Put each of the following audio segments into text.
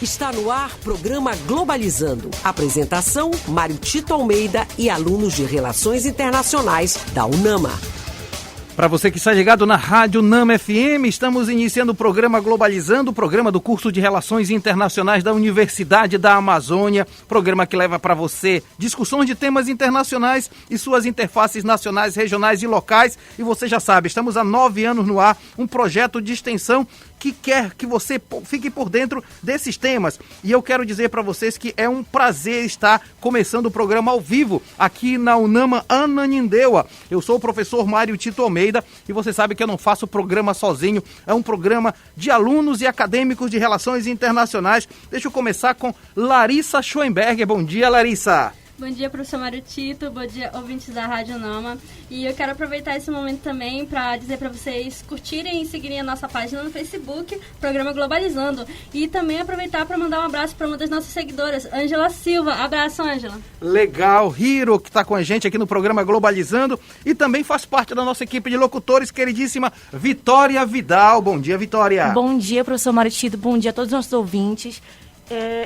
Está no ar programa Globalizando. Apresentação, Mário Tito Almeida e alunos de Relações Internacionais da UNAMA. Para você que está ligado na Rádio UNAMA FM, estamos iniciando o programa Globalizando, o programa do curso de Relações Internacionais da Universidade da Amazônia, programa que leva para você discussões de temas internacionais e suas interfaces nacionais, regionais e locais. E você já sabe, estamos há 9 anos no ar, um projeto de extensão que quer que você fique por dentro desses temas. E eu quero dizer para vocês que é um prazer estar começando o programa ao vivo aqui na UNAMA Ananindeua. Eu sou o professor Mário Tito Almeida e você sabe que eu não faço o programa sozinho. É um programa de alunos e acadêmicos de relações internacionais. Deixa eu começar com Larissa Schoenberger. Bom dia, Larissa. Bom dia, professor Mário Tito, bom dia, ouvintes da Rádio UNAMA. E eu quero aproveitar esse momento também para dizer para vocês curtirem e seguirem a nossa página no Facebook, Programa Globalizando. E também aproveitar para mandar um abraço para uma das nossas seguidoras, Ângela Silva. Abraço, Ângela. Legal, Hiro, que está com a gente aqui no Programa Globalizando e também faz parte da nossa equipe de locutores, queridíssima Vitória Vidal. Bom dia, Vitória. Bom dia, professor Mário Tito, bom dia a todos os nossos ouvintes.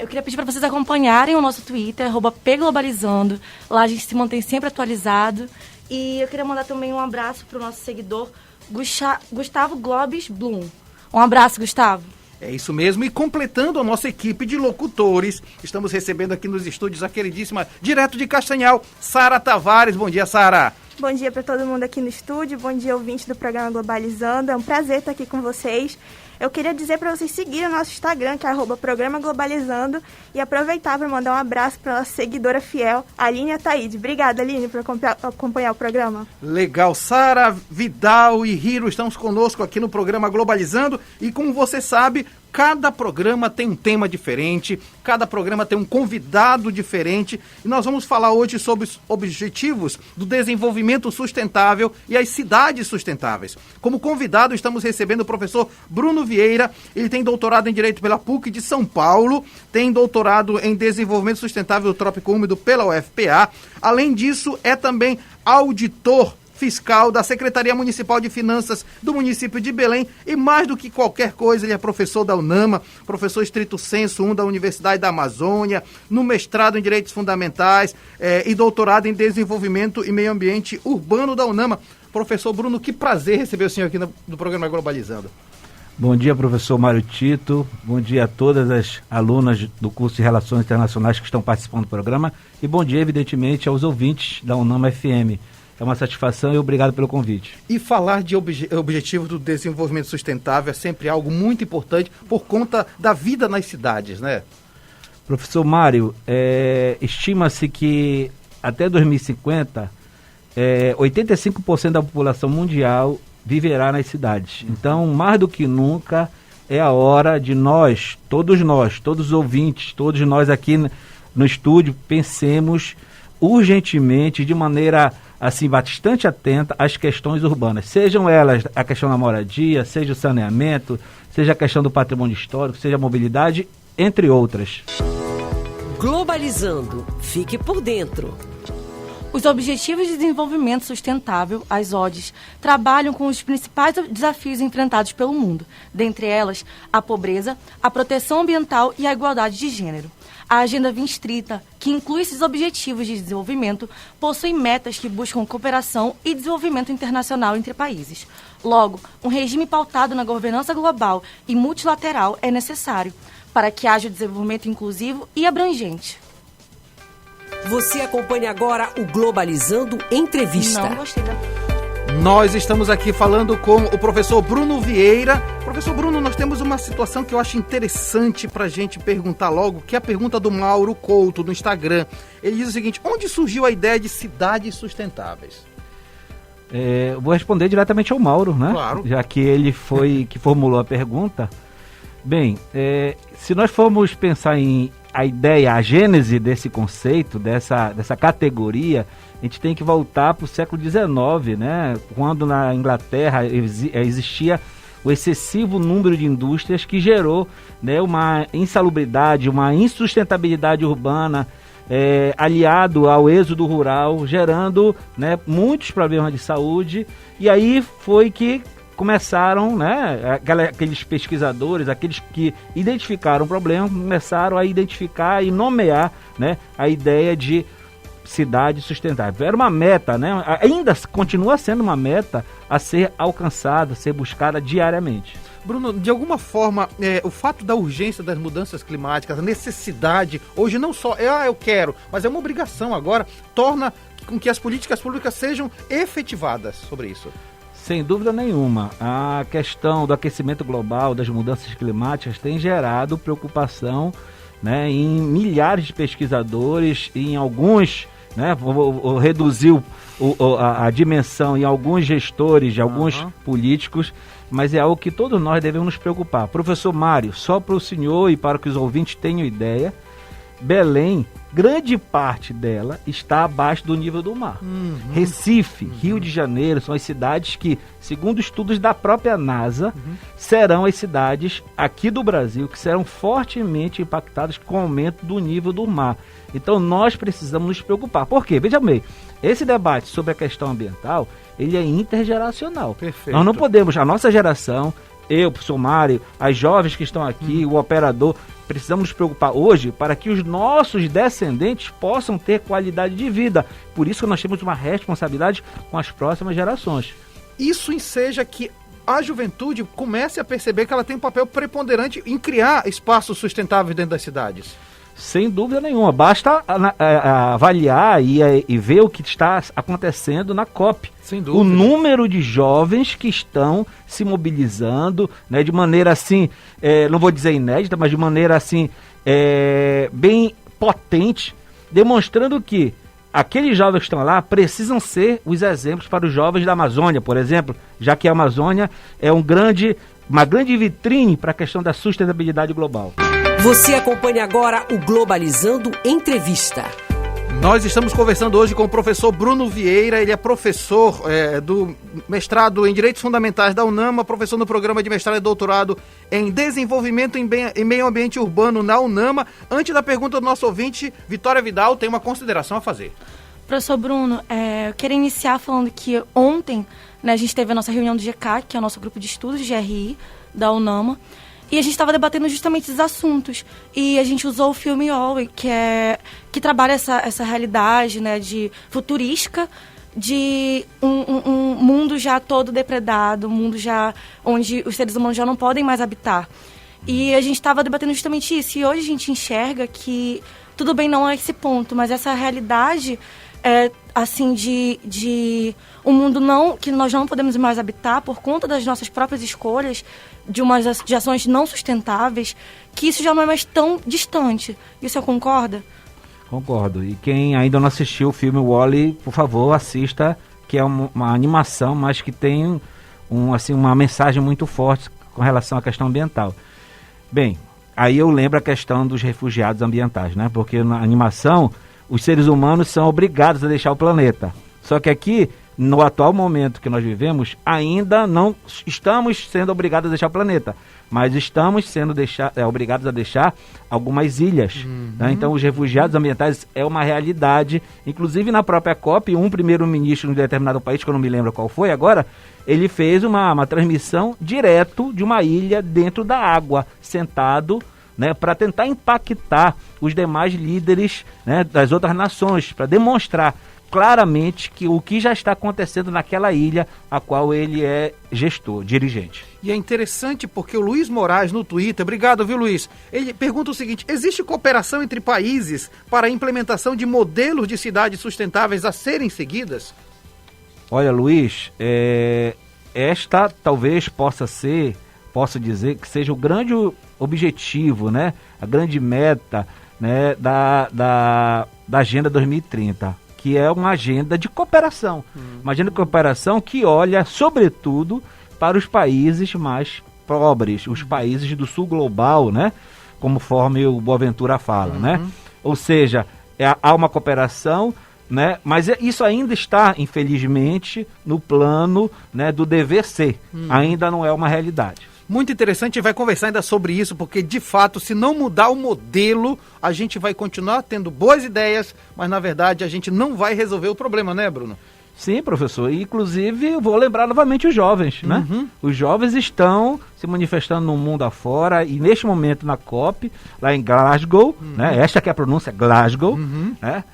Eu queria pedir para vocês acompanharem o nosso Twitter, @pglobalizando. Lá a gente se mantém sempre atualizado. E eu queria mandar também um abraço para o nosso seguidor, Gustavo Globes Blum. Um abraço, Gustavo. É isso mesmo, e completando a nossa equipe de locutores, estamos recebendo aqui nos estúdios a queridíssima, direto de Castanhal, Sara Tavares. Bom dia, Sara. Bom dia para todo mundo aqui no estúdio, bom dia ouvintes do programa Globalizando, é um prazer estar aqui com vocês. Eu queria dizer para vocês seguirem o nosso Instagram, que é @programa Globalizando, e aproveitar para mandar um abraço para nossa seguidora fiel, Aline Ataíde. Obrigada, Aline, por acompanhar o programa. Legal, Sara, Vidal e Hiro estamos conosco aqui no programa Globalizando, e como você sabe, cada programa tem um tema diferente, cada programa tem um convidado diferente, e nós vamos falar hoje sobre os objetivos do desenvolvimento sustentável e as cidades sustentáveis. Como convidado, estamos recebendo o professor Bruno Vieira. Ele tem doutorado em Direito pela PUC de São Paulo, tem doutorado em Desenvolvimento Sustentável do Trópico Úmido pela UFPA. Além disso, é também auditor fiscal da Secretaria Municipal de Finanças do município de Belém e, mais do que qualquer coisa, ele é professor da UNAMA, professor estrito sensu 1 da Universidade da Amazônia, no mestrado em Direitos Fundamentais e doutorado em Desenvolvimento e Meio Ambiente Urbano da UNAMA. Professor Bruno, que prazer receber o senhor aqui no programa Globalizando. Bom dia, professor Mário Tito, bom dia a todas as alunas do curso de Relações Internacionais que estão participando do programa e bom dia, evidentemente, aos ouvintes da UNAMA FM. É uma satisfação e obrigado pelo convite. E falar de objetivos do desenvolvimento sustentável é sempre algo muito importante por conta da vida nas cidades, né? Professor Mário, estima-se que até 2050, 85% da população mundial viverá nas cidades. Então, mais do que nunca, é a hora de todos os ouvintes, todos nós aqui no estúdio, pensemos urgentemente, de maneira assim, bastante atenta às questões urbanas, sejam elas a questão da moradia, seja o saneamento, seja a questão do patrimônio histórico, seja a mobilidade, entre outras. Globalizando. Fique por dentro. Os Objetivos de Desenvolvimento Sustentável, as ODS, trabalham com os principais desafios enfrentados pelo mundo, dentre elas a pobreza, a proteção ambiental e a igualdade de gênero. A Agenda 2030, que inclui esses objetivos de desenvolvimento, possui metas que buscam cooperação e desenvolvimento internacional entre países. Logo, um regime pautado na governança global e multilateral é necessário para que haja desenvolvimento inclusivo e abrangente. Você acompanha agora o Globalizando Entrevista. Não gostei da... Nós estamos aqui falando com o professor Bruno Vieira. Professor Bruno, nós temos uma situação que eu acho interessante para a gente perguntar logo, que é a pergunta do Mauro Couto, no Instagram. Ele diz o seguinte: onde surgiu a ideia de cidades sustentáveis? Eu vou responder diretamente ao Mauro, né? Claro. Já que ele foi que formulou a pergunta. Bem, se nós formos pensar em a ideia, a gênese desse conceito, dessa categoria, a gente tem que voltar para o século XIX, né? Quando na Inglaterra existia o excessivo número de indústrias que gerou, né, uma insalubridade, uma insustentabilidade urbana, aliado ao êxodo rural, gerando, né, muitos problemas de saúde. E aí foi que começaram, né, aqueles pesquisadores, aqueles que identificaram o problema, começaram a identificar e nomear, né, a ideia de cidade sustentável. Era uma meta, né, ainda continua sendo uma meta a ser alcançada, a ser buscada diariamente. Bruno, de alguma forma, o fato da urgência das mudanças climáticas, a necessidade, hoje não só eu quero, mas é uma obrigação agora, torna com que as políticas públicas sejam efetivadas sobre isso. Sem dúvida nenhuma. A questão do aquecimento global, das mudanças climáticas, tem gerado preocupação, né, em milhares de pesquisadores, em alguns, né, vou reduzir a dimensão em alguns gestores, de alguns políticos, mas é algo que todos nós devemos nos preocupar. Professor Mário, só para o senhor e para que os ouvintes tenham ideia, Belém, grande parte dela está abaixo do nível do mar. Recife, Rio de Janeiro são as cidades que, segundo estudos da própria NASA, serão as cidades aqui do Brasil que serão fortemente impactadas com o aumento do nível do mar. Então nós precisamos nos preocupar. Por quê? Veja bem, esse debate sobre a questão ambiental, ele é intergeracional. Perfeito. Nós não podemos, a nossa geração, eu, professor Mário, as jovens que estão aqui, o operador, precisamos nos preocupar hoje para que os nossos descendentes possam ter qualidade de vida. Por isso que nós temos uma responsabilidade com as próximas gerações. Isso enseja que a juventude comece a perceber que ela tem um papel preponderante em criar espaços sustentáveis dentro das cidades. Sem dúvida nenhuma. Basta avaliar e ver o que está acontecendo na COP. Sem dúvida. O número de jovens que estão se mobilizando, né, de maneira assim, não vou dizer inédita, mas de maneira assim, bem potente, demonstrando que aqueles jovens que estão lá precisam ser os exemplos para os jovens da Amazônia, por exemplo, já que a Amazônia é uma grande vitrine para a questão da sustentabilidade global. Você acompanha agora o Globalizando Entrevista. Nós estamos conversando hoje com o professor Bruno Vieira, ele é professor do mestrado em Direitos Fundamentais da UNAMA, professor no programa de mestrado e doutorado em Desenvolvimento em Meio Ambiente Urbano na UNAMA. Antes da pergunta do nosso ouvinte, Vitória Vidal tem uma consideração a fazer. Professor Bruno, eu queria iniciar falando que ontem, né, a gente teve a nossa reunião do GCAC, que é o nosso grupo de estudos de GRI da UNAMA, e a gente estava debatendo justamente esses assuntos. E a gente usou o filme Wall-E, que trabalha essa realidade, né, de futurística, de um mundo já todo depredado, um mundo já onde os seres humanos já não podem mais habitar. E a gente estava debatendo justamente isso. E hoje a gente enxerga que tudo bem, não é esse ponto, mas essa realidade assim, de um mundo que nós não podemos mais habitar por conta das nossas próprias escolhas, de ações não sustentáveis, que isso já não é mais tão distante. E o senhor concorda? Concordo. E quem ainda não assistiu o filme Wall-E, por favor, assista, que é uma animação, mas que tem uma mensagem muito forte com relação à questão ambiental. Bem, aí eu lembro a questão dos refugiados ambientais, né? Porque na animação, os seres humanos são obrigados a deixar o planeta. Só que aqui, no atual momento que nós vivemos, ainda não estamos sendo obrigados a deixar o planeta, mas estamos sendo obrigados a deixar algumas ilhas. Né? Então, os refugiados ambientais é uma realidade. Inclusive, na própria COP, um primeiro-ministro de um determinado país, que eu não me lembro qual foi agora, ele fez uma transmissão direto de uma ilha dentro da água, sentado, né, para tentar impactar os demais líderes, né, das outras nações, para demonstrar claramente que o que já está acontecendo naquela ilha a qual ele é gestor, dirigente. E é interessante porque o Luiz Moraes no Twitter, obrigado, viu, Luiz? Ele pergunta o seguinte: existe cooperação entre países para a implementação de modelos de cidades sustentáveis a serem seguidas? Olha, Luiz, esta talvez possa dizer que seja o grande objetivo, né, a grande meta, né, da Agenda 2030. Que é uma agenda de cooperação. Uma agenda de cooperação que olha, sobretudo, para os países mais pobres, os países do sul global, né? Conforme o Boaventura fala, né? Ou seja, há uma cooperação, né? Mas isso ainda está, infelizmente, no plano, né, do dever ser. Ainda não é uma realidade. Muito interessante, a gente vai conversar ainda sobre isso, porque de fato, se não mudar o modelo, a gente vai continuar tendo boas ideias, mas na verdade a gente não vai resolver o problema, né, Bruno? Sim, professor. E, inclusive, eu vou lembrar novamente os jovens, né? Os jovens estão se manifestando no mundo afora e, neste momento, na COP, lá em Glasgow, né? Esta que é a pronúncia, Glasgow, né?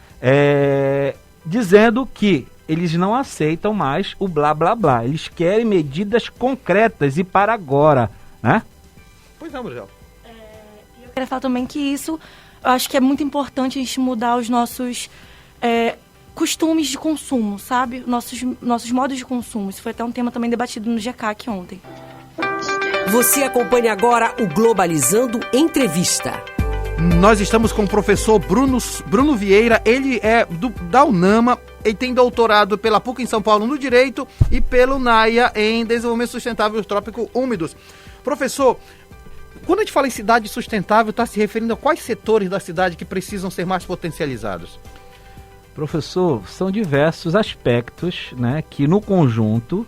Dizendo que eles não aceitam mais o blá, blá, blá. Eles querem medidas concretas e para agora, né? Pois não, Muriel. Eu queria falar também que isso, eu acho que é muito importante a gente mudar os nossos costumes de consumo, sabe? Nossos modos de consumo. Isso foi até um tema também debatido no GCAC ontem. Você acompanha agora o Globalizando Entrevista. Nós estamos com o professor Bruno Vieira, ele é da UNAMA, ele tem doutorado pela PUC em São Paulo no Direito e pelo NAIA em Desenvolvimento Sustentável Trópico Úmidos. Professor, quando a gente fala em cidade sustentável, está se referindo a quais setores da cidade que precisam ser mais potencializados? Professor, são diversos aspectos, né, que no conjunto,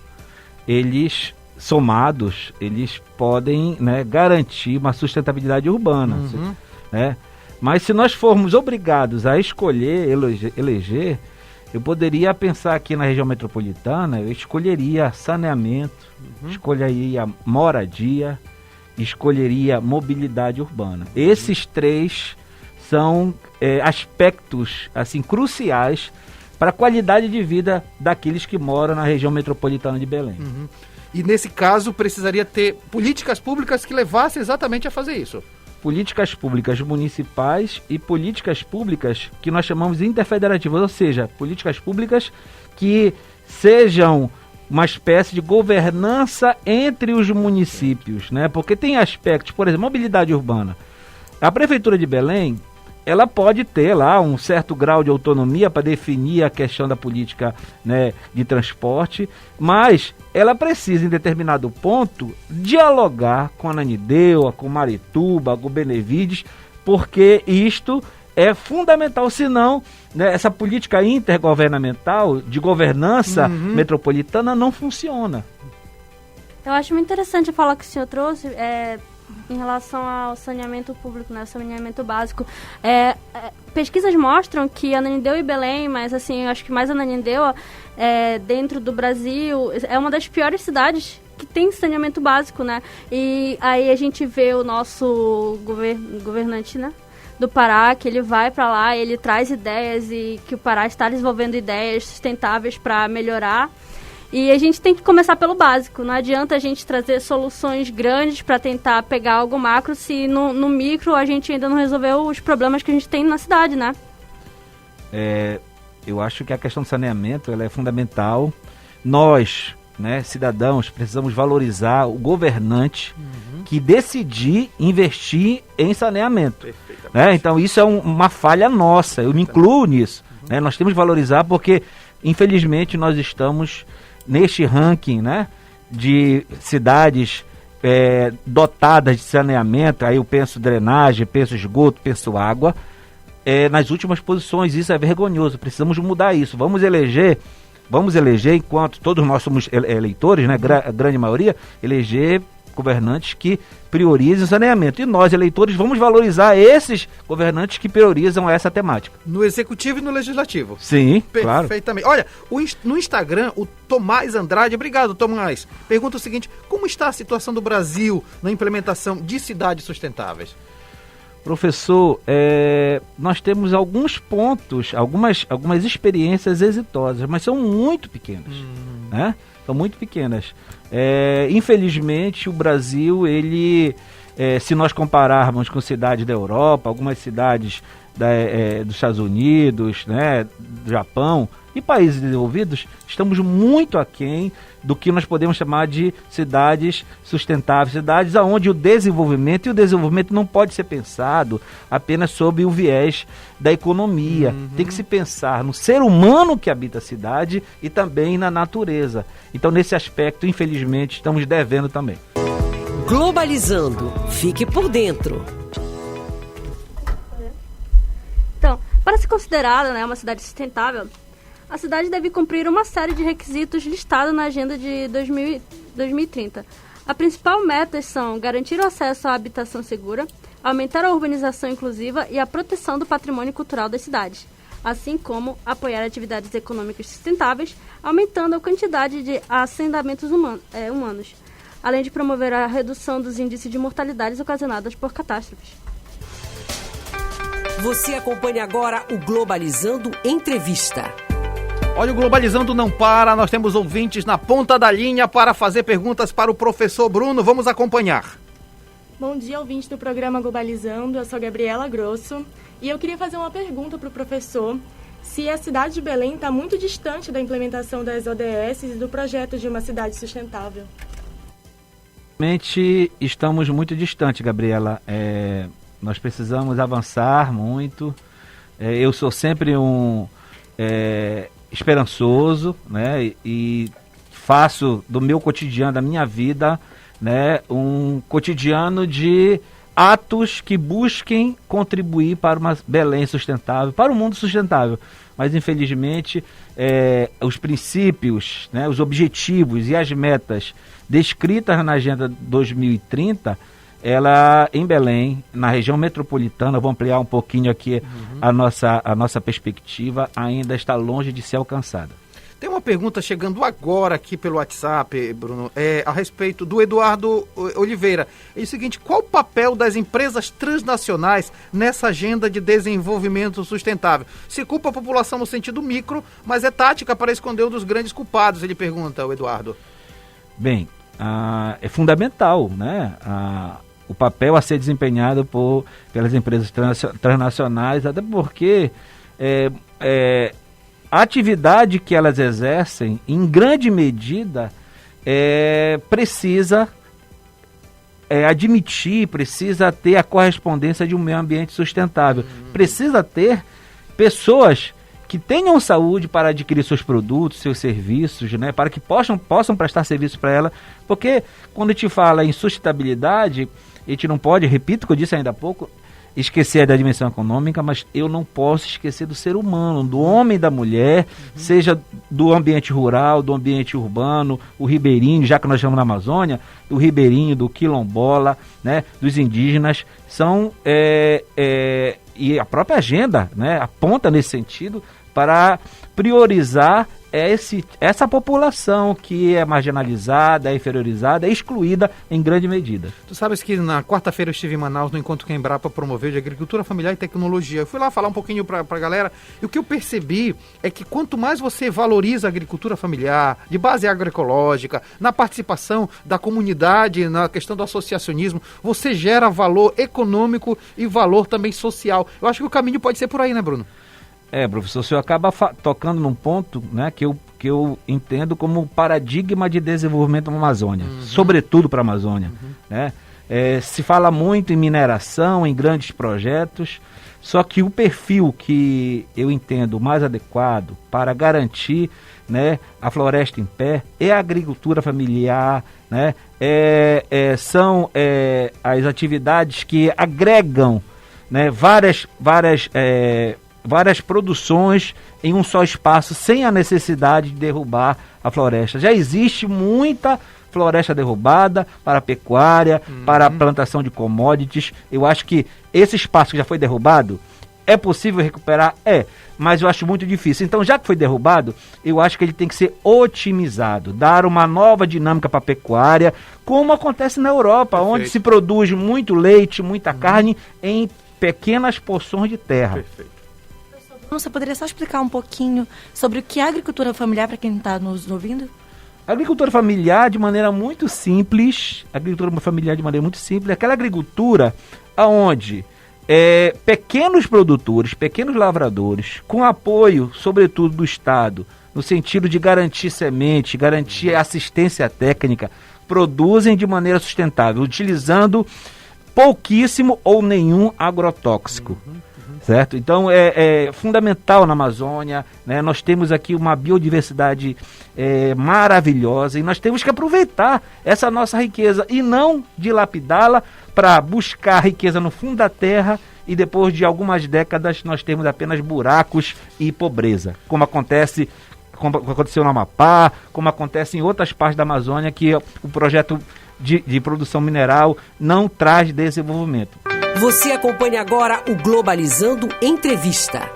eles somados, eles podem, né, garantir uma sustentabilidade urbana. Né? Mas se nós formos obrigados a escolher, eleger, eu poderia pensar aqui na região metropolitana, eu escolheria saneamento, escolheria moradia, escolheria mobilidade urbana. Esses três são aspectos assim cruciais para a qualidade de vida daqueles que moram na região metropolitana de Belém. E nesse caso precisaria ter políticas públicas que levassem exatamente a fazer isso. Políticas públicas municipais e políticas públicas que nós chamamos de interfederativas, ou seja, políticas públicas que sejam uma espécie de governança entre os municípios, né? Porque tem aspectos, por exemplo, mobilidade urbana. A Prefeitura de Belém, ela pode ter lá um certo grau de autonomia para definir a questão da política, né, de transporte, mas ela precisa, em determinado ponto, dialogar com a Ananindeua, com Marituba, com Benevides, porque isto é fundamental, senão, né, essa política intergovernamental de governança metropolitana não funciona. Eu acho muito interessante a fala que o senhor trouxe, em relação ao saneamento público, né, saneamento básico. Pesquisas mostram que Ananindeua e Belém, mas assim, eu acho que mais Ananindeua, dentro do Brasil, é uma das piores cidades que tem saneamento básico, né? E aí a gente vê o nosso governante, né, do Pará, que ele vai para lá, ele traz ideias e que o Pará está desenvolvendo ideias sustentáveis para melhorar. E a gente tem que começar pelo básico. Não adianta a gente trazer soluções grandes para tentar pegar algo macro se no micro a gente ainda não resolveu os problemas que a gente tem na cidade, né? Eu acho que a questão do saneamento ela é fundamental. Nós, né, cidadãos, precisamos valorizar o governante que decidir investir em saneamento. Né? Então isso é uma falha nossa, eu me incluo nisso. Né? Nós temos que valorizar porque, infelizmente, nós estamos neste ranking, né, de cidades dotadas de saneamento, aí eu penso drenagem, penso esgoto, penso água, nas últimas posições. Isso é vergonhoso, precisamos mudar isso. Vamos eleger, enquanto todos nós somos eleitores, né, a grande maioria, eleger governantes que priorizem o saneamento. E nós, eleitores, vamos valorizar esses governantes que priorizam essa temática. No Executivo e no Legislativo. Sim, claro. Perfeitamente. Olha, no Instagram, o Tomás Andrade, obrigado, Tomás, pergunta o seguinte: como está a situação do Brasil na implementação de cidades sustentáveis? Professor, nós temos alguns pontos, algumas experiências exitosas, mas são muito pequenas, né? São muito pequenas. Infelizmente, o Brasil, se nós compararmos com cidades da Europa, algumas cidades dos Estados Unidos, né, do Japão e países desenvolvidos, estamos muito aquém do que nós podemos chamar de cidades sustentáveis, cidades onde o desenvolvimento não pode ser pensado apenas sob o viés da economia. Tem que se pensar no ser humano que habita a cidade e também na natureza. Então, nesse aspecto, infelizmente, estamos devendo também. Globalizando. Fique por dentro. Então, para ser considerada, né, uma cidade sustentável, a cidade deve cumprir uma série de requisitos listados na Agenda de 2030. A principal meta são garantir o acesso à habitação segura, aumentar a urbanização inclusiva e a proteção do patrimônio cultural das cidades. assim como apoiar atividades econômicas sustentáveis, aumentando a quantidade de assentamentos humanos, além de promover a redução dos índices de mortalidades ocasionadas por catástrofes. Você acompanha agora o Globalizando Entrevista. Olha, o Globalizando não para, nós temos ouvintes na ponta da linha para fazer perguntas para o professor Bruno. Vamos acompanhar. Bom dia, ouvintes do programa Globalizando. Eu sou Gabriela Grosso e eu queria fazer uma pergunta para o professor se a cidade de Belém está muito distante da implementação das ODS e do projeto de uma cidade sustentável. Realmente estamos muito distantes, Gabriela. Nós precisamos avançar muito. Eu sou sempre um esperançoso, né? E faço do meu cotidiano, da minha vida, né, um cotidiano de atos que busquem contribuir para uma Belém sustentável, para um mundo sustentável. Mas, infelizmente, os princípios, né, os objetivos e as metas descritas na Agenda 2030, ela em Belém, na região metropolitana, vou ampliar um pouquinho aqui a nossa perspectiva, ainda está longe de ser alcançada. Tem uma pergunta chegando agora aqui pelo WhatsApp, Bruno, a respeito do Eduardo Oliveira. É o seguinte: qual o papel das empresas transnacionais nessa agenda de desenvolvimento sustentável? Se culpa a população no sentido micro, mas é tática para esconder um dos grandes culpados, ele pergunta, o Eduardo. Bem, é fundamental, né? O papel a ser desempenhado pelas empresas transnacionais, até porque a atividade que elas exercem, em grande medida, precisa admitir, precisa ter a correspondência de um meio ambiente sustentável. Precisa ter pessoas que tenham saúde para adquirir seus produtos, seus serviços, né, para que possam prestar serviço para ela, porque quando a gente fala em sustentabilidade, a gente não pode, repito o que eu disse ainda há pouco, esquecer da dimensão econômica, mas eu não posso esquecer do ser humano, do homem e da mulher, seja do ambiente rural, do ambiente urbano, o ribeirinho, já que nós chamamos na Amazônia, do ribeirinho, do quilombola, né, dos indígenas, são, e a própria agenda, né, aponta nesse sentido para priorizar essa população que é marginalizada, é inferiorizada, é excluída em grande medida. Tu sabes que na quarta-feira eu estive em Manaus no encontro que a Embrapa promoveu de agricultura familiar e tecnologia. Eu fui lá falar um pouquinho para a galera e o que eu percebi é que quanto mais você valoriza a agricultura familiar, de base agroecológica, na participação da comunidade, na questão do associacionismo, você gera valor econômico e valor também social. Eu acho que o caminho pode ser por aí, né, Bruno? Professor, o senhor acaba tocando num ponto, né, que eu entendo como paradigma de desenvolvimento na Amazônia, sobretudo para a Amazônia. Né? Se fala muito em mineração, em grandes projetos, só que o perfil que eu entendo mais adequado para garantir, né, a floresta em pé é a agricultura familiar, né? São as atividades que agregam, né, várias produções em um só espaço, sem a necessidade de derrubar a floresta. Já existe muita floresta derrubada para a pecuária, para a plantação de commodities. Eu acho que esse espaço que já foi derrubado, é possível recuperar? Mas eu acho muito difícil. Então, já que foi derrubado, eu acho que ele tem que ser otimizado, dar uma nova dinâmica para a pecuária, como acontece na Europa, Perfeito. Onde se produz muito leite, muita carne em pequenas porções de terra. Perfeito. Você poderia só explicar um pouquinho sobre o que é agricultura familiar para quem está nos ouvindo? A agricultura familiar, de maneira muito simples, é aquela agricultura onde pequenos produtores, pequenos lavradores, com apoio, sobretudo, do Estado, no sentido de garantir semente, garantir assistência técnica, produzem de maneira sustentável, utilizando pouquíssimo ou nenhum agrotóxico. Certo? Então é fundamental na Amazônia, né? Nós temos aqui uma biodiversidade maravilhosa e nós temos que aproveitar essa nossa riqueza e não dilapidá-la para buscar riqueza no fundo da terra e depois de algumas décadas nós temos apenas buracos e pobreza, como aconteceu no Amapá, como acontece em outras partes da Amazônia, que o projeto de produção mineral não traz desenvolvimento. Você acompanha agora o Globalizando Entrevista.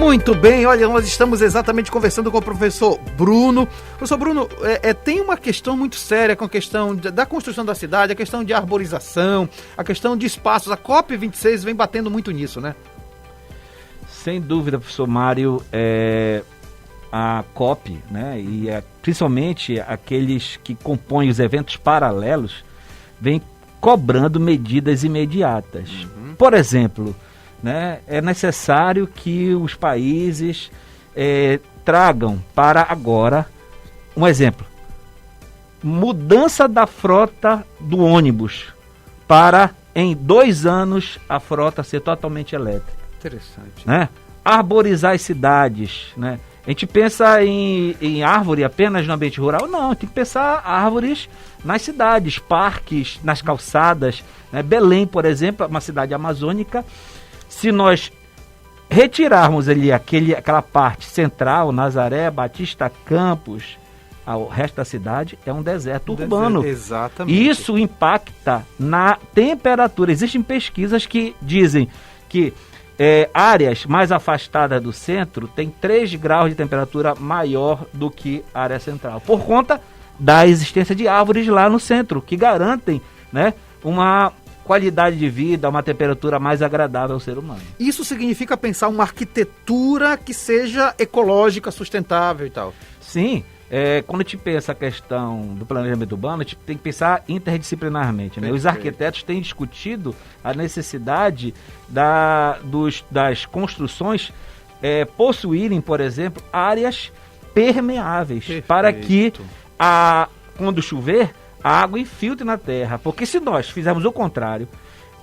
Muito bem, olha, nós estamos exatamente conversando com o professor Bruno. Professor Bruno, tem uma questão muito séria com a questão da construção da cidade, a questão de arborização, a questão de espaços. A COP26 vem batendo muito nisso, né? Sem dúvida, professor Mário, a COP, né, e principalmente aqueles que compõem os eventos paralelos, vem cobrando medidas imediatas. Por exemplo, né, é necessário que os países tragam para agora, um exemplo, mudança da frota do ônibus para, em 2 anos, a frota ser totalmente elétrica. Interessante. Né? Arborizar as cidades, né? A gente pensa em árvore apenas no ambiente rural? Não, tem que pensar árvores nas cidades, parques, nas calçadas, né? Belém, por exemplo, uma cidade amazônica. Se nós retirarmos ali aquela parte central, Nazaré, Batista, Campos, o resto da cidade é um deserto urbano. Exatamente. Isso impacta na temperatura. Existem pesquisas que dizem que áreas mais afastadas do centro têm 3 graus de temperatura maior do que a área central, por conta da existência de árvores lá no centro, que garantem, né, uma qualidade de vida, uma temperatura mais agradável ao ser humano. Isso significa pensar uma arquitetura que seja ecológica, sustentável e tal. Sim. Quando a gente pensa a questão do planejamento urbano, a gente tem que pensar interdisciplinarmente, né? Os arquitetos têm discutido a necessidade das construções possuírem, por exemplo, áreas permeáveis. Perfeito. Para que, quando chover, a água infiltre na terra. Porque se nós fizermos o contrário,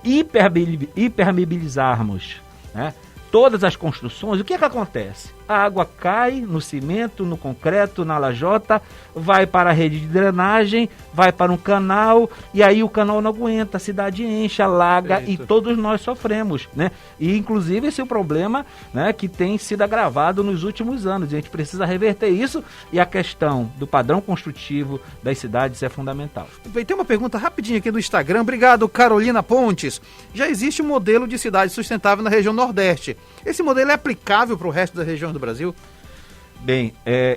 hipermeabilizarmos, né, todas as construções, o que acontece? A água cai no cimento, no concreto, na lajota, vai para a rede de drenagem, vai para um canal, e aí o canal não aguenta, a cidade enche, alaga. Eita. E todos nós sofremos, né? E inclusive esse é o problema, né, que tem sido agravado nos últimos anos. A gente precisa reverter isso, e a questão do padrão construtivo das cidades é fundamental. Tem uma pergunta rapidinha aqui do Instagram. Obrigado, Carolina Pontes. Já existe um modelo de cidade sustentável na região Nordeste. Esse modelo é aplicável para o resto das regiões do Brasil? Bem,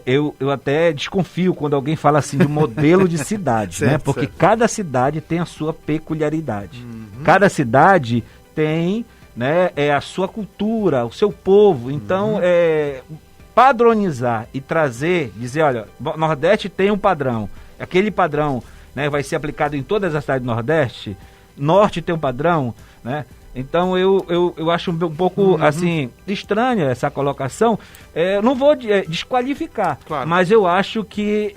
eu até desconfio quando alguém fala assim de modelo de cidade, certo, né? Porque certo. Cada cidade tem a sua peculiaridade. Cada cidade tem, né, a sua cultura, o seu povo. Então, padronizar e trazer, dizer, olha, Nordeste tem um padrão. Aquele padrão, né, vai ser aplicado em todas as cidades do Nordeste. Norte tem um padrão, né? Então eu acho um pouco assim estranha essa colocação. Não vou desqualificar, claro, mas eu acho que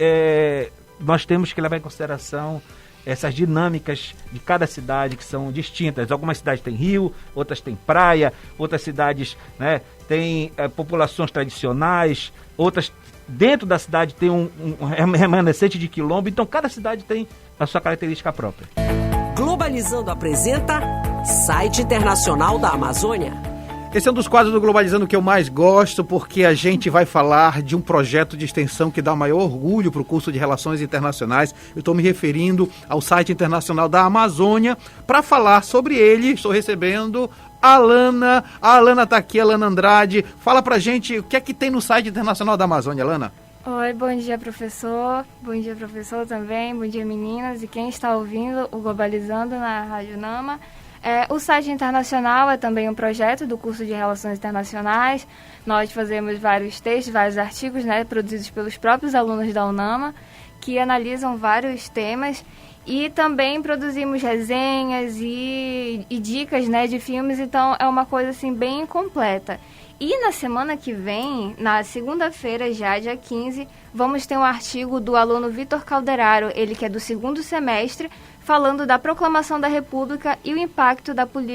nós temos que levar em consideração essas dinâmicas de cada cidade que são distintas. Algumas cidades têm rio, outras têm praia, outras cidades, né, têm populações tradicionais, outras dentro da cidade tem um remanescente de quilombo. Então cada cidade tem a sua característica própria. Globalizando apresenta Site Internacional da Amazônia. Esse é um dos quadros do Globalizando que eu mais gosto, porque a gente vai falar de um projeto de extensão que dá maior orgulho para o curso de Relações Internacionais. Eu estou me referindo ao Site Internacional da Amazônia. Para falar sobre ele, estou recebendo a Alana. A Alana está aqui, a Alana Andrade. Fala pra gente o que é que tem no Site Internacional da Amazônia, Alana. Oi, bom dia, professor. Bom dia, professor também. Bom dia, meninas. E quem está ouvindo o Globalizando na Rádio Nama. O Site Internacional é também um projeto do curso de Relações Internacionais. Nós fazemos vários textos, vários artigos, né, produzidos pelos próprios alunos da UNAMA, que analisam vários temas. E também produzimos resenhas e dicas, né, de filmes. Então, é uma coisa assim, bem completa. E na semana que vem, na segunda-feira já, dia 15, vamos ter um artigo do aluno Vitor Calderaro, ele que é do 2º semestre, falando da Proclamação da República e o impacto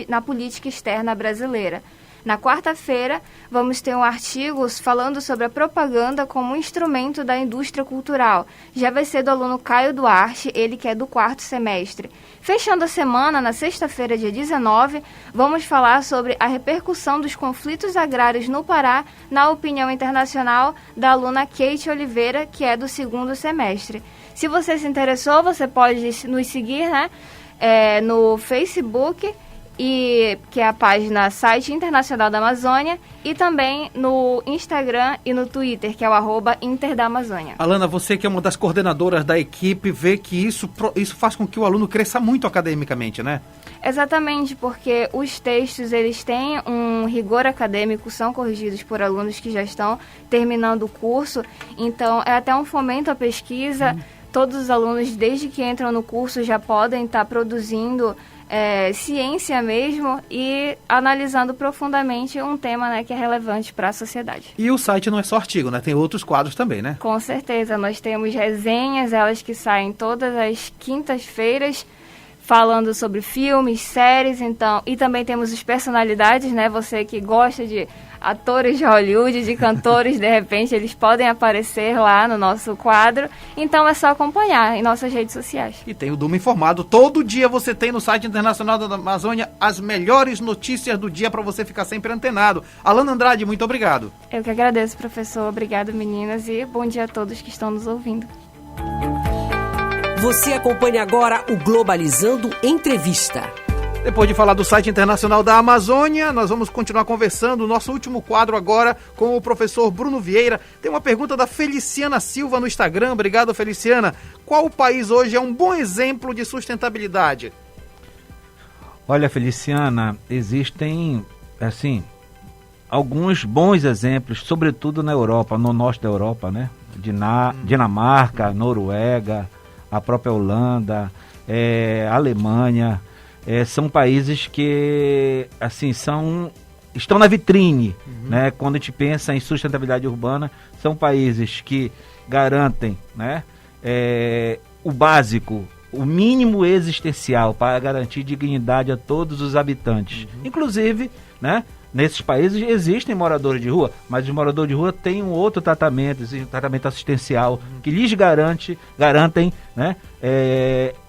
na política externa brasileira. Na quarta-feira, vamos ter um artigo falando sobre a propaganda como instrumento da indústria cultural. Já vai ser do aluno Caio Duarte, ele que é do 4º semestre. Fechando a semana, na sexta-feira, dia 19, vamos falar sobre a repercussão dos conflitos agrários no Pará na opinião internacional da aluna Kate Oliveira, que é do 2º semestre. Se você se interessou, você pode nos seguir, né, no Facebook e que é a página Site Internacional da Amazônia, e também no Instagram e no Twitter, que é o @InterDaAmazônia. Alana, você que é uma das coordenadoras da equipe, vê que isso faz com que o aluno cresça muito academicamente, né? Exatamente, porque os textos, eles têm um rigor acadêmico, são corrigidos por alunos que já estão terminando o curso, então é até um fomento à pesquisa. Todos os alunos, desde que entram no curso, já podem estar produzindo ciência mesmo e analisando profundamente um tema, né, que é relevante para a sociedade. E o site não é só artigo, né? Tem outros quadros também, né? Com certeza, nós temos resenhas, elas que saem todas as quintas-feiras, falando sobre filmes, séries, então, e também temos os personalidades, né? Você que gosta de atores de Hollywood, de cantores, de repente eles podem aparecer lá no nosso quadro. Então é só acompanhar em nossas redes sociais. E tem o Duma Informado. Todo dia você tem no site Internacional da Amazônia as melhores notícias do dia para você ficar sempre antenado. Alana Andrade, muito obrigado. Eu que agradeço, professor. Obrigado, meninas, e bom dia a todos que estão nos ouvindo. Você acompanha agora o Globalizando Entrevista. Depois de falar do site Internacional da Amazônia, nós vamos continuar conversando. O nosso último quadro agora com o professor Bruno Vieira. Tem uma pergunta da Feliciana Silva no Instagram. Obrigado, Feliciana. Qual país hoje é um bom exemplo de sustentabilidade? Olha, Feliciana, existem, assim, alguns bons exemplos, sobretudo na Europa, no norte da Europa, né? Dinamarca, Noruega, a própria Holanda, Alemanha, são países que, assim, estão na vitrine, né? Quando a gente pensa em sustentabilidade urbana, são países que garantem, né, o básico, o mínimo existencial para garantir dignidade a todos os habitantes. Inclusive, né, nesses países existem moradores de rua, mas os moradores de rua têm um outro tratamento, existe um tratamento assistencial que lhes garantem, né,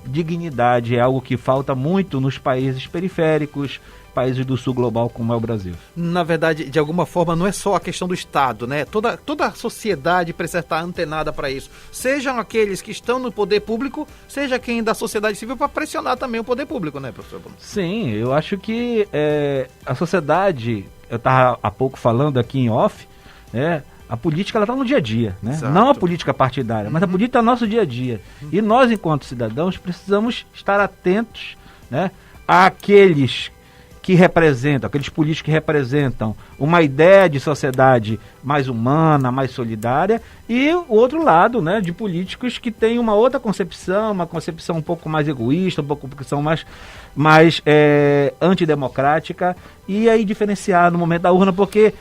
dignidade. É algo que falta muito nos países periféricos, países do sul global como é o Brasil. Na verdade, de alguma forma, não é só a questão do Estado, né? Toda a sociedade precisa estar antenada para isso. Sejam aqueles que estão no poder público, seja quem da sociedade civil, para pressionar também o poder público, né, professor Bruno? Sim, eu acho que a sociedade, eu estava há pouco falando aqui em off, a política está no dia a dia, né? Não a política partidária, mas a política está no nosso dia a dia. E nós, enquanto cidadãos, precisamos estar atentos, né, àqueles que representam, aqueles políticos que representam uma ideia de sociedade mais humana, mais solidária, e o outro lado, né, de políticos que têm uma outra concepção, uma concepção um pouco mais egoísta, uma concepção mais antidemocrática, e aí diferenciar no momento da urna, porque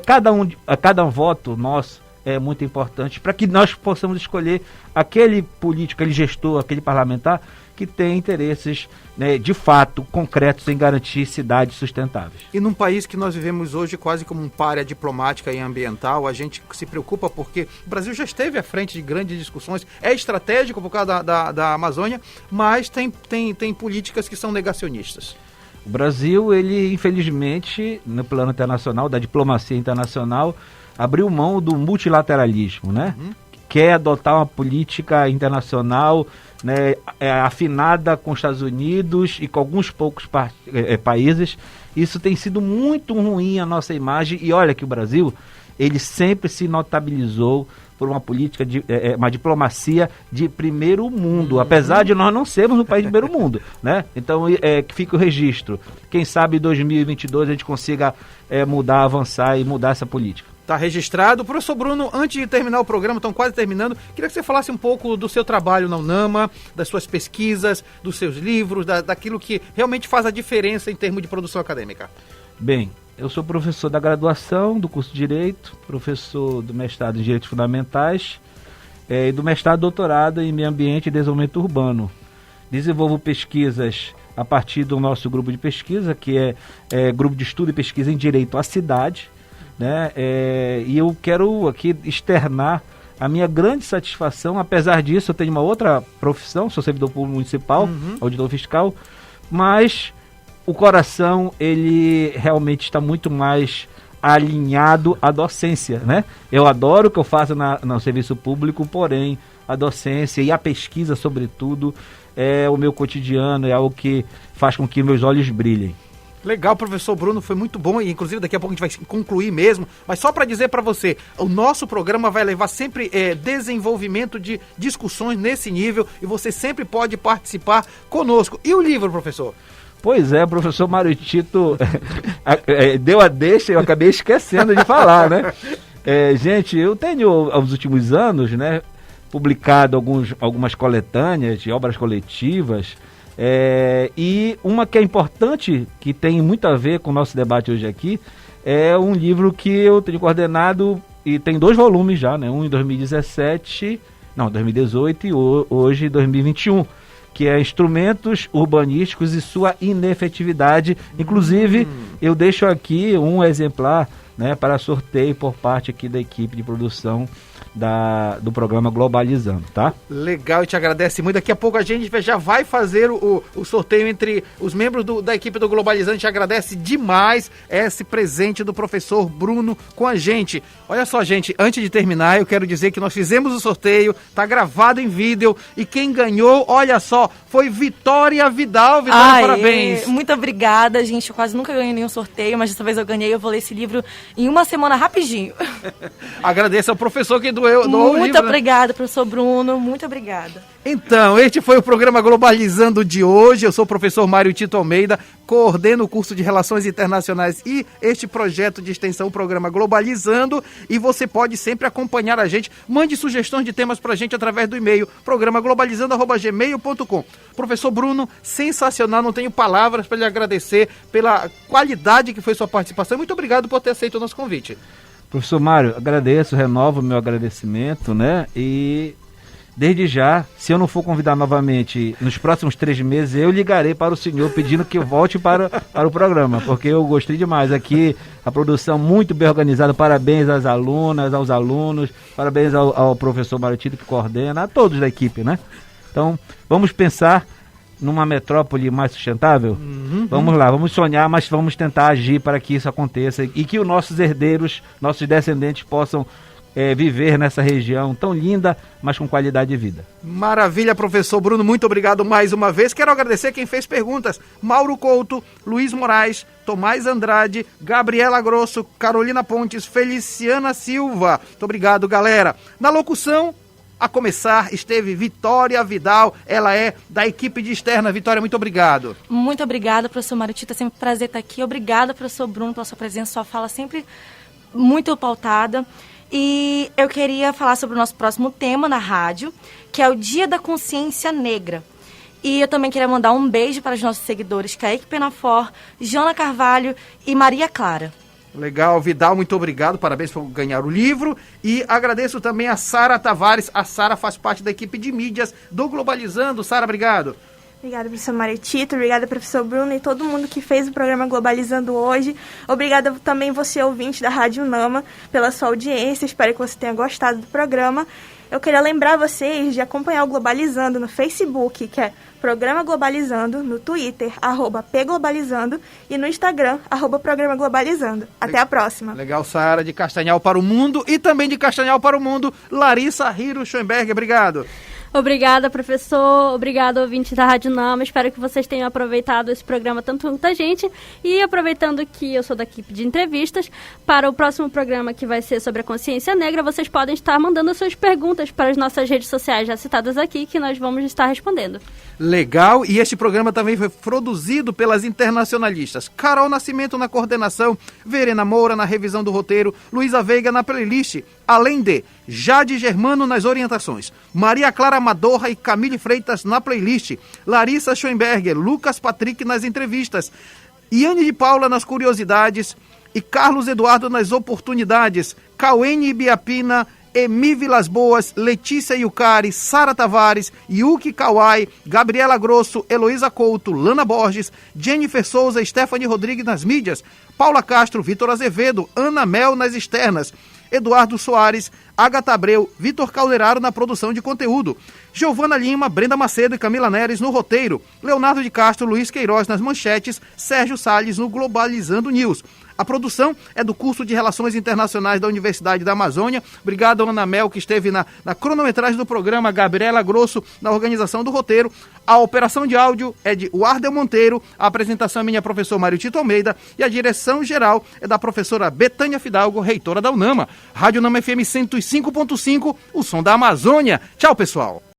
cada voto nosso é muito importante para que nós possamos escolher aquele político, aquele gestor, aquele parlamentar que tem interesses, né, de fato, concretos em garantir cidades sustentáveis. E num país que nós vivemos hoje quase como um pária diplomática e ambiental, a gente se preocupa porque o Brasil já esteve à frente de grandes discussões, é estratégico por causa da Amazônia, mas tem políticas que são negacionistas. O Brasil, ele, infelizmente, no plano internacional, da diplomacia internacional, abriu mão do multilateralismo, né? Quer adotar uma política internacional, né, afinada com os Estados Unidos e com alguns poucos países. Isso tem sido muito ruim a nossa imagem. E olha que o Brasil, ele sempre se notabilizou por uma política, uma diplomacia de primeiro mundo, apesar de nós não sermos um país de primeiro mundo, né? Então, que fique o registro. Quem sabe em 2022 a gente consiga avançar e mudar essa política. Está registrado. Professor Bruno, antes de terminar o programa, estão quase terminando, queria que você falasse um pouco do seu trabalho na UNAMA, das suas pesquisas, dos seus livros, daquilo que realmente faz a diferença em termos de produção acadêmica. Bem, eu sou professor da graduação do curso de Direito, professor do mestrado em Direitos Fundamentais e do mestrado e doutorado em Meio Ambiente e Desenvolvimento Urbano. Desenvolvo pesquisas a partir do nosso grupo de pesquisa, que é Grupo de Estudo e Pesquisa em Direito à Cidade, né? E eu quero aqui externar a minha grande satisfação. Apesar disso, eu tenho uma outra profissão, sou servidor público municipal, auditor fiscal, mas o coração, ele realmente está muito mais alinhado à docência, né? Eu adoro o que eu faço no serviço público, porém, a docência e a pesquisa, sobretudo, é o meu cotidiano, é algo que faz com que meus olhos brilhem. Legal, professor Bruno, foi muito bom e inclusive daqui a pouco a gente vai concluir mesmo, mas só para dizer para você, o nosso programa vai levar sempre desenvolvimento de discussões nesse nível e você sempre pode participar conosco. E o livro, professor? Pois é, professor Mário Tito deu a deixa e eu acabei esquecendo de falar, né? Gente, eu tenho, aos últimos anos, né, publicado algumas coletâneas de obras coletivas, e uma que é importante, que tem muito a ver com o nosso debate hoje aqui, é um livro que eu tenho coordenado e tem 2 volumes já, né? Um em 2018 e hoje 2021, que é Instrumentos Urbanísticos e Sua Inefetividade. Inclusive, eu deixo aqui um exemplar, né, para sorteio por parte aqui da equipe de produção do programa Globalizando, tá? Legal, eu te agradece muito. Daqui a pouco a gente já vai fazer o sorteio entre os membros da equipe do Globalizando. A gente agradece demais esse presente do professor Bruno com a gente. Olha só, gente, antes de terminar, eu quero dizer que nós fizemos o sorteio, tá gravado em vídeo, e quem ganhou, olha só, foi Vitória Vidal. Vitória, parabéns. Muito obrigada, gente. Eu quase nunca ganhei nenhum sorteio, mas dessa vez eu ganhei. Eu vou ler esse livro em uma semana rapidinho. Agradeço ao professor que doou o livro. Muito obrigada, professor Bruno. Muito obrigada. Então, este foi o programa Globalizando de hoje. Eu sou o professor Mário Tito Almeida, coordeno o curso de Relações Internacionais e este projeto de extensão, o programa Globalizando, e você pode sempre acompanhar a gente. Mande sugestões de temas pra gente através do e-mail, programaglobalizando@gmail.com. Professor Bruno, sensacional, não tenho palavras para lhe agradecer pela qualidade que foi sua participação. Muito obrigado por ter aceito o nosso convite. Professor Mário, agradeço, renovo o meu agradecimento, né? E desde já, se eu não for convidar novamente nos próximos 3 meses, eu ligarei para o senhor pedindo que volte para o programa, porque eu gostei demais. Aqui, a produção muito bem organizada, parabéns às alunas, aos alunos, parabéns ao professor Mário Tito que coordena, a todos da equipe, né? Então, vamos pensar numa metrópole mais sustentável? Vamos lá, vamos sonhar, mas vamos tentar agir para que isso aconteça e que os nossos herdeiros, nossos descendentes possam viver nessa região tão linda, mas com qualidade de vida. Maravilha, professor Bruno, muito obrigado mais uma vez. Quero agradecer quem fez perguntas: Mauro Couto, Luiz Moraes, Tomás Andrade, Gabriela Grosso, Carolina Pontes, Feliciana Silva. Muito obrigado, galera. Na locução, a começar, esteve Vitória Vidal, ela é da equipe de externa. Vitória, muito obrigado. Muito obrigada, professor Mário Tito, é sempre um prazer estar aqui. Obrigada, professor Bruno, pela sua presença, sua fala sempre muito pautada. E eu queria falar sobre o nosso próximo tema na rádio, que é o Dia da Consciência Negra. E eu também queria mandar um beijo para os nossos seguidores, Kaique Penafor, Jana Carvalho e Maria Clara. Legal, Vidal, muito obrigado, parabéns por ganhar o livro. E agradeço também a Sara Tavares. A Sara faz parte da equipe de mídias do Globalizando. Sara, obrigado. Obrigada, professor Mário Tito, obrigada, professor Bruno e todo mundo que fez o programa Globalizando hoje. Obrigada também você, ouvinte da Rádio Nama, pela sua audiência. Espero que você tenha gostado do programa. Eu queria lembrar vocês de acompanhar o Globalizando no Facebook, que é Programa Globalizando, no Twitter, @pglobalizando, e no Instagram, @Programa Globalizando. Até a próxima. Legal, Sara, de Castanhal para o Mundo, e também de Castanhal para o Mundo, Larissa Hiro Schoenberg, obrigado. Obrigada, professor. Obrigada, ouvintes da Rádio Nama. Espero que vocês tenham aproveitado esse programa tanto quanto a gente. E aproveitando que eu sou da equipe de entrevistas, para o próximo programa, que vai ser sobre a consciência negra, vocês podem estar mandando suas perguntas para as nossas redes sociais já citadas aqui, que nós vamos estar respondendo. Legal, e este programa também foi produzido pelas internacionalistas Carol Nascimento na coordenação, Verena Moura na revisão do roteiro, Luísa Veiga na playlist, além de Jade Germano nas orientações, Maria Clara Madorra e Camille Freitas na playlist, Larissa Schoenberger, Lucas Patrick nas entrevistas, Iane de Paula nas curiosidades e Carlos Eduardo nas oportunidades, Cauene Biapina, Emi Vilas Boas, Letícia Yucari, Sara Tavares, Yuki Kawai, Gabriela Grosso, Heloísa Couto, Lana Borges, Jennifer Souza, Stephanie Rodrigues nas mídias, Paula Castro, Vitor Azevedo, Ana Mel nas externas, Eduardo Soares, Agatha Abreu, Vitor Calderaro na produção de conteúdo, Giovana Lima, Brenda Macedo e Camila Neres no roteiro, Leonardo de Castro, Luiz Queiroz nas manchetes, Sérgio Salles no Globalizando News. A produção é do curso de Relações Internacionais da Universidade da Amazônia. Obrigado, Ana Mel, que esteve na cronometragem do programa, Gabriela Grosso na organização do roteiro. A operação de áudio é de Wardel Monteiro, a apresentação é minha professora Mário Tito Almeida e a direção geral é da professora Betânia Fidalgo, reitora da UNAMA. Rádio UNAMA FM 105.5, o som da Amazônia. Tchau, pessoal.